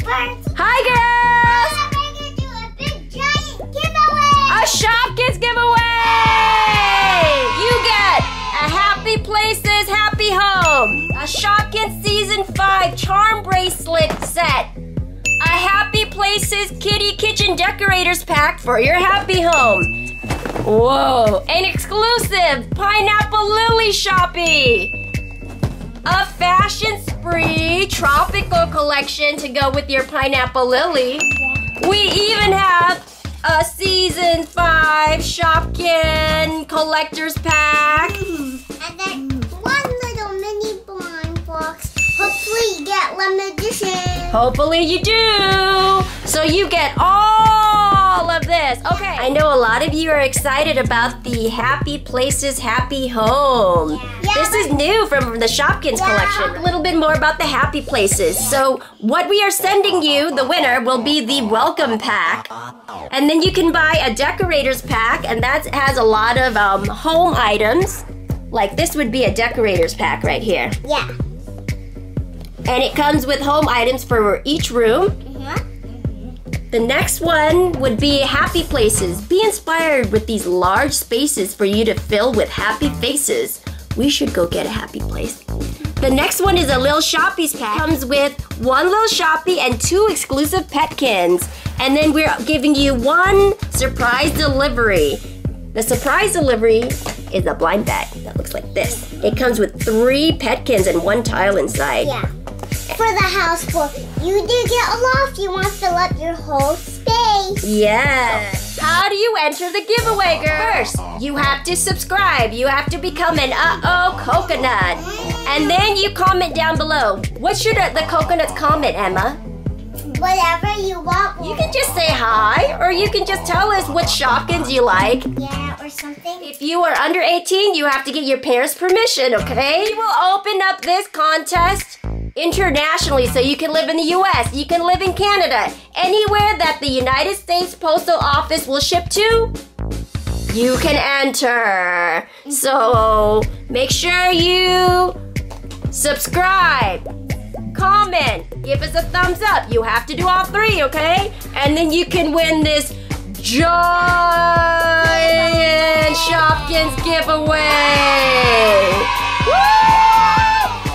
Hi, girls! We're gonna do a big giant giveaway! A Shopkins giveaway! You get a Happy Places Happy Home, a Shopkins Season 5 charm bracelet set, a Happy Places Kitty Kitchen Decorators pack for your happy home. Whoa, an exclusive Pineapple Lily Shoppy, a Fashion Spree Tropical Collection to go with your Pineapple Lily. We even have a Season 5 Shopkin Collector's Pack. And then one little mini blind box. Hopefully you get limited edition. Hopefully you do. So you get all of this. Okay. I know a lot of you are excited about the Happy Places Happy Home. Yeah, This is new from the Shopkins collection. A little bit more about the Happy Places. So what we are sending you, the winner, will be the welcome pack. And then you can buy a decorator's pack, and that has a lot of home items. Like this would be a decorator's pack right here. Yeah. And it comes with home items for each room. The next one would be Happy Places. Be inspired with these large spaces for you to fill with happy faces. We should go get a happy place. The next one is a Lil Shoppies pack. Comes with one Lil Shoppy and 2 exclusive Petkins. And then we're giving you 1 surprise delivery. The surprise delivery is a blind bag that looks like this. It comes with 3 Petkins and 1 tile inside. Yeah. For the house full, you do get a loft. You want to fill up your whole space. Yeah. How do you enter the giveaway, girl? First, you have to subscribe. You have to become an coconut. And then you comment down below. What should the coconuts comment, Emma? Whatever you want. You can just say hi, or you can just tell us what Shopkins you like. Yeah, or something. If you are under 18, you have to get your parents' permission, okay? We will open up this contest internationally, so you can live in the US, you can live in Canada, anywhere that the United States Postal Office will ship to, you can enter. So make sure you subscribe, comment, give us a thumbs up. You have to do all 3, okay? And then you can win this giant Shopkins giveaway. Woo!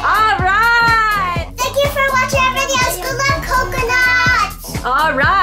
All right. Thank you for watching our videos. Good luck, coconuts. All right.